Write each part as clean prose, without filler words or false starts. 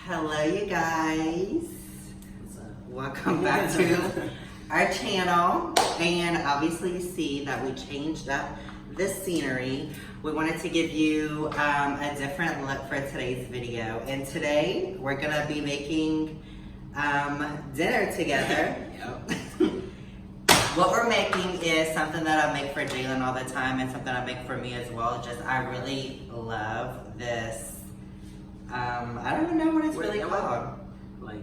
Hello you guys, welcome back to our channel. And obviously you see that we changed up the scenery. We wanted to give you a different look for today's video, and today we're gonna be making dinner together. What we're making is something that I make for Jalen all the time and something I make for me as well. Just I really love this. I don't even know what it's really called. Like,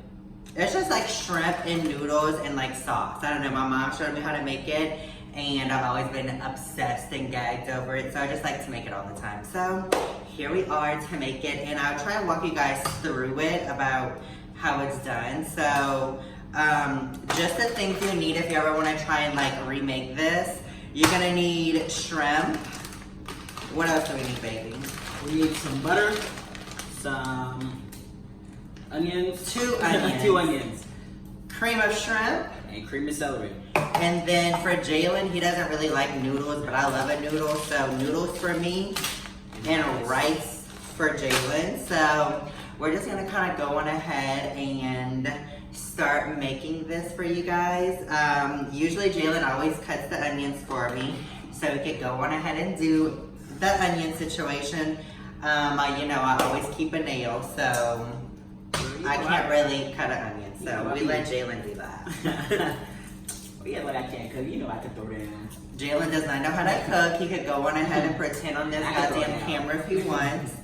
it's just like shrimp and noodles and like sauce. I don't know, my mom showed me how to make it and I've always been obsessed and gagged over it, so I just like to make it all the time. So here we are to make it, and I'll try and walk you guys through it about how it's done. So just the things you need if you ever want to try and like remake this. You're gonna need shrimp. What else do we need, baby? we need some butter, some onions. 2 onions. 2 onions. Cream of shrimp. And cream of celery. And then for Jalen, he doesn't really like noodles, but I love a noodle. So noodles for me and rice for Jalen. So we're just gonna kind of go on ahead and start making this for you guys. Usually Jalen always cuts the onions for me, so we could go on ahead and do the onion situation. I always keep a nail, so I can't really cut an onion, so we let Jalen do that. Yeah, like I can't cook. You know I can throw down. Jalen does not know how to cook. He could go on ahead and pretend on this goddamn camera if he wants,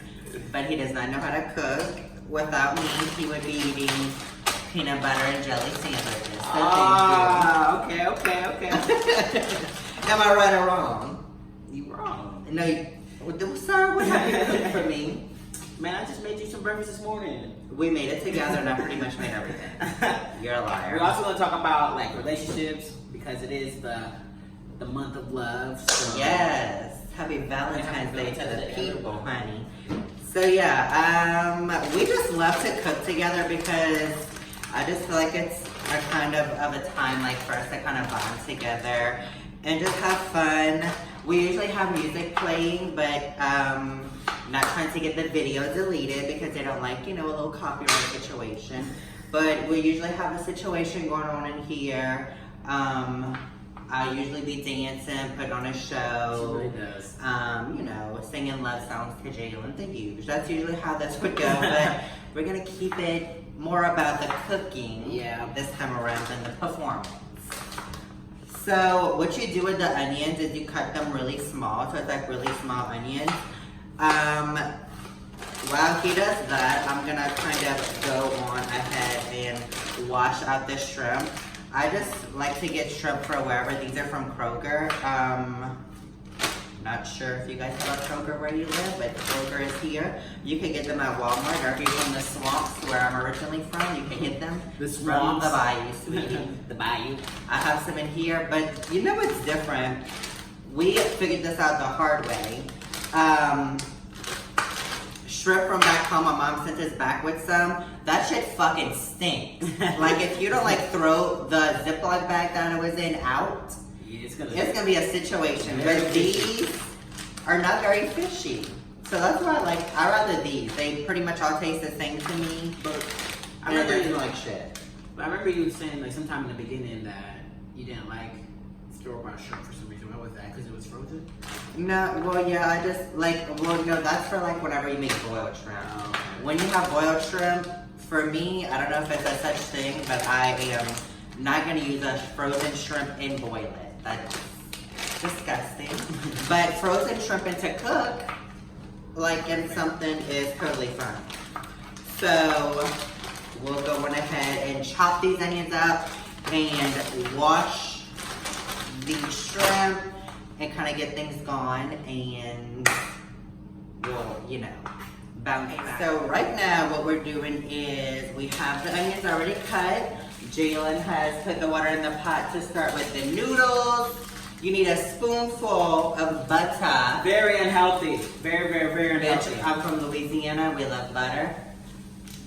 but he does not know how to cook. Without me, he would be eating peanut butter and jelly sandwiches. So okay. Am I right or wrong? You wrong. No, sir, what have you cooked for me? Man, I just made you some breakfast this morning. We made it together and I pretty much made everything. You're a liar. We're also going to talk about like relationships because it is the month of love. So. Yes. Happy Valentine's Day to the people, honey. So yeah, we just love to cook together because I just feel like it's a kind of a time like for us to kind of bond together and just have fun. We usually have music playing, but not trying to get the video deleted because they don't like, a little copyright situation. But we usually have a situation going on in here. I'll usually be dancing, putting on a show. She really does. Singing love songs to Jalen. Thank you. That's usually how this would go, but we're gonna keep it more about the cooking this time around than the performance. So what you do with the onions is you cut them really small, so it's like really small onions. While he does that, I'm gonna kind of go on ahead and wash out the shrimp. I just like to get shrimp for wherever. These are from Kroger. Not sure if you guys have a Kroger where you live, but Kroger is here. You can get them at Walmart, or if you're from the swamps where I'm originally from, you can get them from the bayou, sweetie. The bayou. I have some in here, but you know what's different? We figured this out the hard way. Shrimp from back home, my mom sent us back with some. That shit fucking stinks. Like if you don't throw the Ziploc bag that it was in out, it's gonna be a situation. But these are not very fishy. So that's why I rather these. They pretty much all taste the same to me. But I remember you like shit. But I remember you saying sometime in the beginning that you didn't like store-bought shrimp for some reason. What was that? Because it was frozen? No, well yeah, I just that's for whenever you make boiled shrimp. Oh, okay. When you have boiled shrimp, for me, I don't know if it's a such thing, but I am not gonna use a frozen shrimp and boil it. That's disgusting. But frozen shrimp and to cook, in something is totally fine. So we'll go on ahead and chop these onions up and wash the shrimp and kind of get things gone, and we'll, bounce back. So right now what we're doing is we have the onions already cut. Jalen has put the water in the pot to start with the noodles. You need a spoonful of butter. Very unhealthy. Very unhealthy. I'm from Louisiana, we love butter.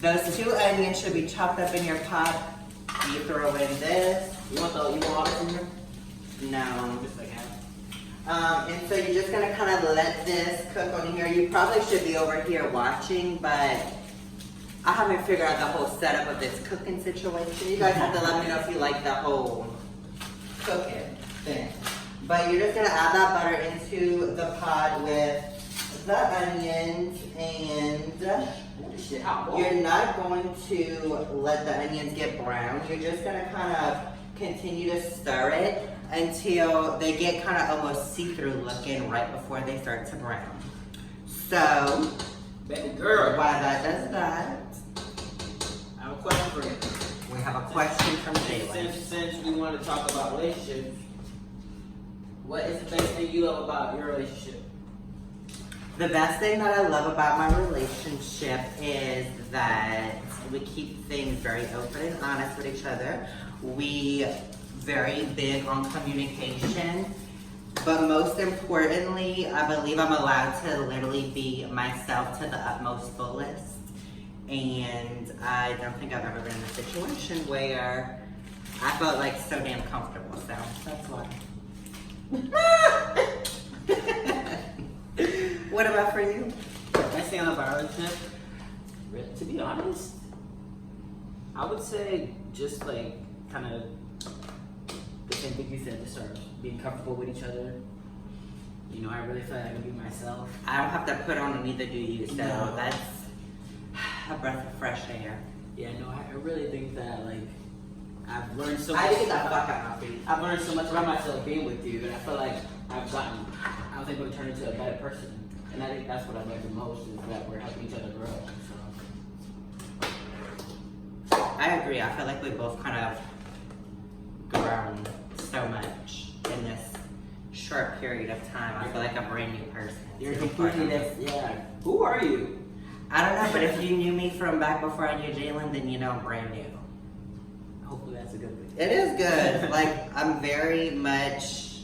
Those 2 onions should be chopped up in your pot. You throw in this. You want all this in here? No. Just like half. And so you're just gonna kind of let this cook on here. You probably should be over here watching, but I haven't figured out the whole setup of this cooking situation. You guys have to let me know if you like the whole cooking thing. But you're just gonna add that butter into the pot with the onions, and you're not going to let the onions get brown. You're just gonna kind of continue to stir it until they get kind of almost see-through looking right before they start to brown. So, baby girl, while that does that, I have a question for you. we have a question from Jalen. Since we want to talk about relationships, what is the best thing you love about your relationship? The best thing that I love about my relationship is that we keep things very open and honest with each other. We very big on communication, but most importantly, I believe I'm allowed to literally be myself to the utmost fullest. And I don't think I've ever been in a situation where I felt like so damn comfortable. So that's why. What about for you? Best thing about our relationship, to be honest, I would say just like kind of the same thing you said, just start being comfortable with each other. You know, I really feel like I can be myself. I don't have to put on, and neither do you, so No. that's a breath of fresh air. Yeah, no, I really think that like I've learned so I much. think that fuck out my feet. I've learned so much about myself being with you, and I feel like I was able to turn into a better person. And I think that's what I love the most is that we're helping each other grow. So. I agree. I feel like we both kind of grown so much in this short period of time. I feel like a brand new person. You're completely different. Yeah. Who are you? I don't know, but if you knew me from back before I knew Jalen, then you know I'm brand new. Hopefully that's a good thing. It is good. Like, I'm very much,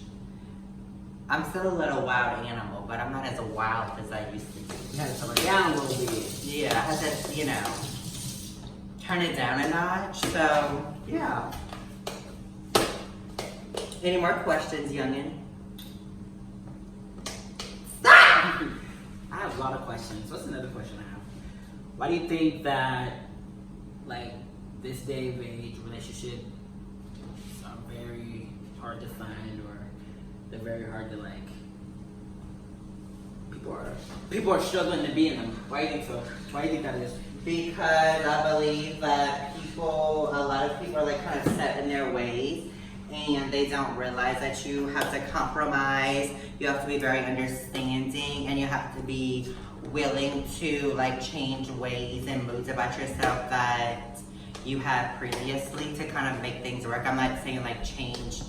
I'm still a little wild animal, but I'm not as wild as I used to be. You had to tone it down a little bit. Yeah, I had to, you know, turn it down a notch. So, yeah. Any more questions, youngin? Stop! I have a lot of questions. What's another question I have? Why do you think that, like, this day of age relationships are very hard to find, or they're very hard to like? People are struggling to be in them. Why do you think so? Why do you think that is? Because I believe that a lot of people are like kind of set in their ways, and they don't realize that you have to compromise, you have to be very understanding, and you have to be willing to like change ways and moods about yourself that you had previously to kind of make things work. I'm not saying like change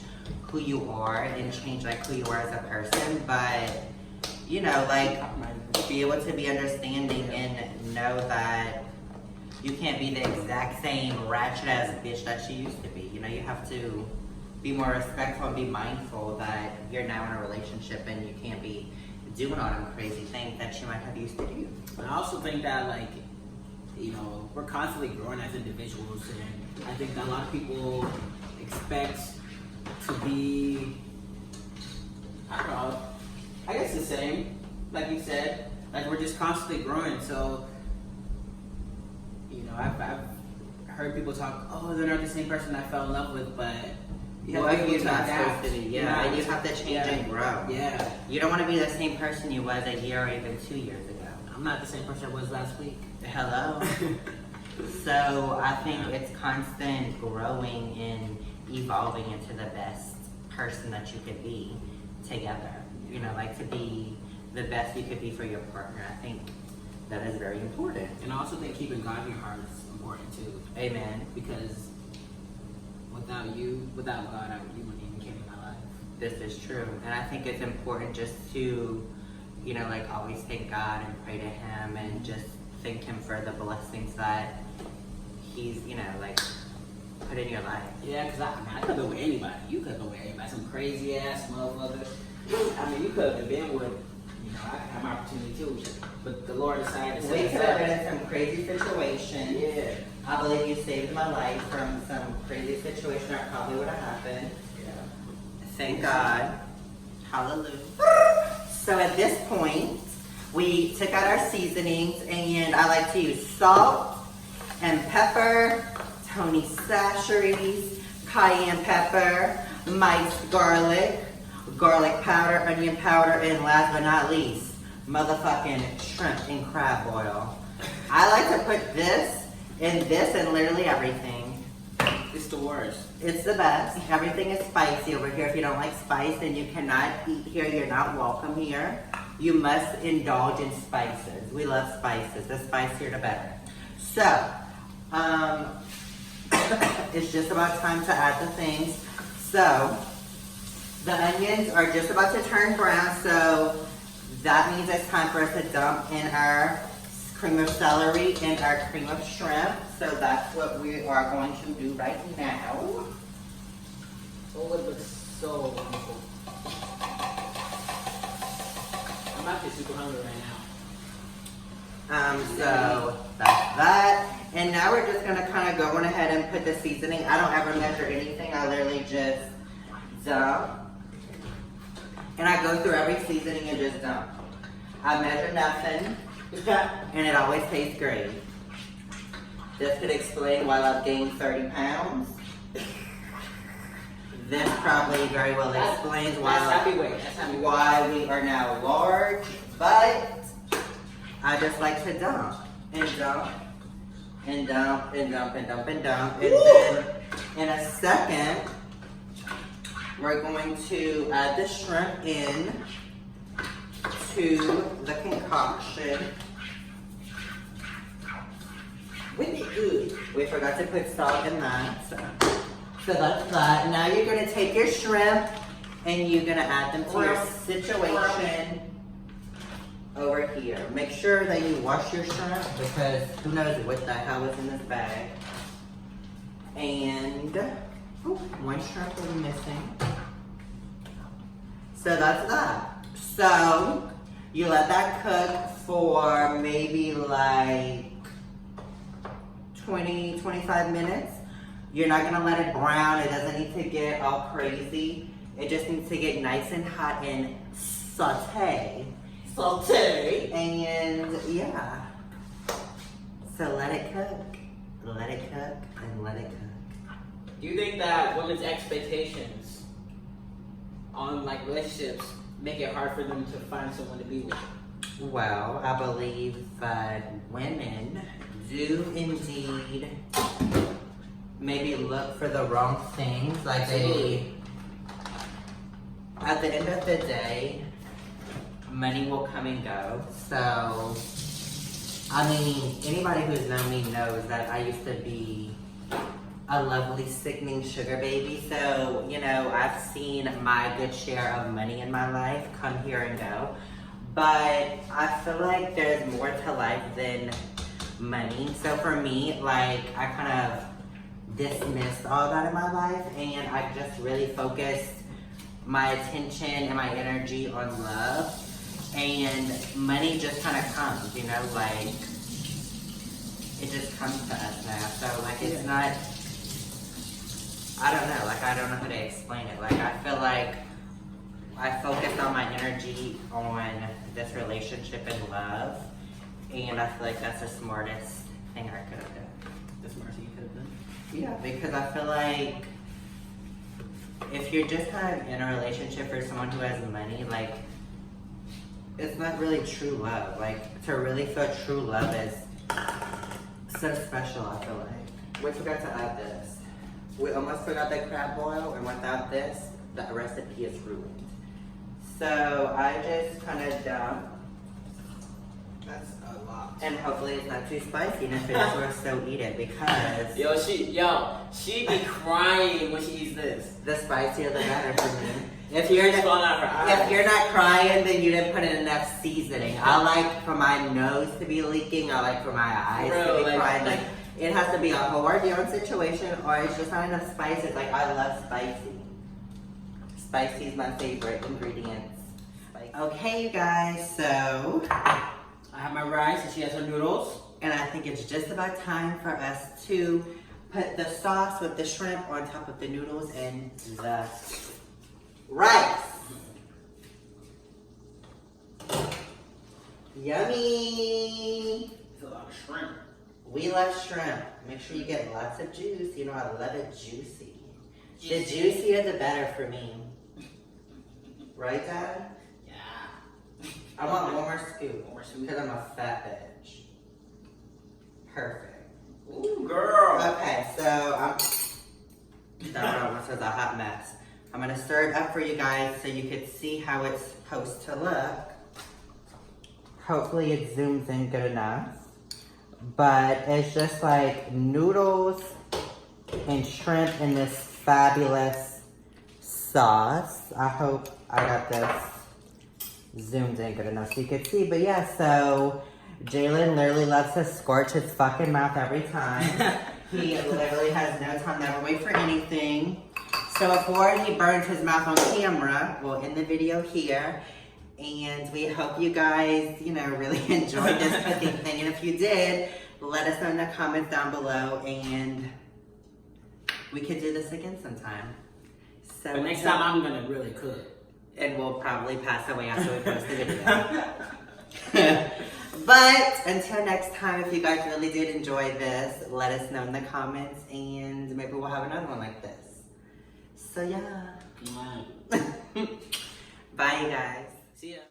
who you are and change like who you are as a person, but you know, like be able to be understanding and know that you can't be the exact same ratchet ass bitch that you used to be. You know, you have to be more respectful and be mindful that you're now in a relationship and you can't be doing all them crazy things that you might have used to do. And I also think that like, you know, we're constantly growing as individuals, and I think that a lot of people expect to be, I don't know, I guess the same, like you said, like we're just constantly growing. So, you know, I've heard people talk, oh, they're not the same person I fell in love with, but you have to be able to adapt. Yeah, and you have to change and grow. Yeah. You don't want to be the same person you was a year or even 2 years ago. I'm not the same person I was last week. Hello. So I think it's constant growing and evolving into the best person that you could be together. You know, like to be the best you could be for your partner. I think that is very important. And I also think keeping God in your heart is important too. Amen. Because without God, you wouldn't even came in my life. This is true. And I think it's important just to, you know, like always thank God and pray to Him and just thank Him for the blessings that He's, you know, like put in your life. Yeah, because I could go with anybody. You could go with anybody. Some crazy ass motherfucker. I mean, you could have been with, you know, I had my opportunity too. But the Lord decided to We set could us have up. been in some crazy situation. Yeah. I believe you saved my life from some crazy situation that probably would have happened. Yeah. Thank God. Hallelujah. So at this point, we took out our seasonings, and I like to use salt, and pepper, Tony Chachere's cayenne pepper, miced garlic, garlic powder, onion powder, and last but not least, motherfucking shrimp and crab oil. I like to put this and literally everything. It's the worst. It's the best. Everything is spicy over here. If you don't like spice, then you cannot eat here. You're not welcome here. You must indulge in spices. We love spices. The spicier the better. So, it's just about time to add the things. So, the onions are just about to turn brown, so that means it's time for us to dump in our cream of celery and our cream of shrimp. So that's what we are going to do right now. Oh, it looks so wonderful. I'm actually super hungry right now. So that's that. And now we're just gonna kind of go on ahead and put the seasoning. I don't ever measure anything. I literally just dump. And I go through every seasoning and just dump. I measure nothing. And it always tastes great. This could explain why I've gained 30 pounds. This probably very well explains why we are now large. But I just like to dump and dump and dump and dump and dump and dump. And then in a second, we're going to add the shrimp in to the concoction. We forgot to put salt in that. So that's that. Now you're gonna take your shrimp and you're gonna add them to your situation over here. Make sure that you wash your shrimp because who knows what the hell is in this bag. And one shrimp will be missing. So that's that. So you let that cook for maybe like 20-25 minutes. You're not gonna let it brown. It doesn't need to get all crazy. It just needs to get nice and hot and saute. And yeah. So let it cook. Let it cook and let it cook. Do you think that women's expectations on like relationships make it hard for them to find someone to be with? Well, I believe that women do indeed maybe look for the wrong things. Like they, at the end of the day, money will come and go. So, I mean, anybody who's known me knows that I used to be a lovely, sickening sugar baby. So, you know, I've seen my good share of money in my life come here and go. But I feel like there's more to life than money. So for me, like, I kind of dismissed all that in my life and I just really focused my attention and my energy on love, and money just kind of comes, you know, like it just comes to us now. So like it's not, I don't know, like I don't know how to explain it. Like I feel like I focused all my energy on this relationship and love, and I feel like that's the smartest thing I could have done. The smartest thing you could have done? Yeah, because I feel like if you're just kind of in a relationship for someone who has money, like, it's not really true love. Like, to really feel true love is so special, I feel like. We forgot to add this. We almost forgot the crab boil, and without this, the recipe is ruined. So I just kind of dump. That's a lot. And hopefully it's not too spicy, and if it is, we'll still eat it because she be crying when she eats this. the spicier the better for me. If you're not crying, then you didn't put in enough seasoning. I like for my nose to be leaking. I like for my eyes to be crying. Like it has to be a whole ordeal situation, or it's just not enough spices. Like I love spicy. Spicy is my favorite ingredient. Okay, you guys. So I have my rice and she has her noodles. and I think it's just about time for us to put the sauce with the shrimp on top of the noodles and the rice. Yummy. It's a lot of shrimp. We love shrimp. Make sure you get lots of juice. You know I love it juicy. The juicier the better for me. Right, Dad? Yeah. I want one more scoop. One more scoop. Because I'm a fat bitch. Perfect. Ooh, girl. Okay, so that was a hot mess. I'm gonna stir it up for you guys so you can see how it's supposed to look. Hopefully it zooms in good enough. But it's just like noodles and shrimp in this fabulous sauce. I hope I got this zoomed in good enough so you can see. But yeah, so Jalen literally loves to scorch his fucking mouth every time. He literally has no time, never wait for anything. So before he burned his mouth on camera, well, in the video here, and we hope you guys, you know, really enjoyed this cooking thing. And if you did, let us know in the comments down below, and we could do this again sometime. So But next time I'm gonna really cook. And we'll probably pass away after we post the video. But until next time, if you guys really did enjoy this, let us know in the comments, and maybe we'll have another one like this. So yeah. Yeah. Bye, you guys. See ya.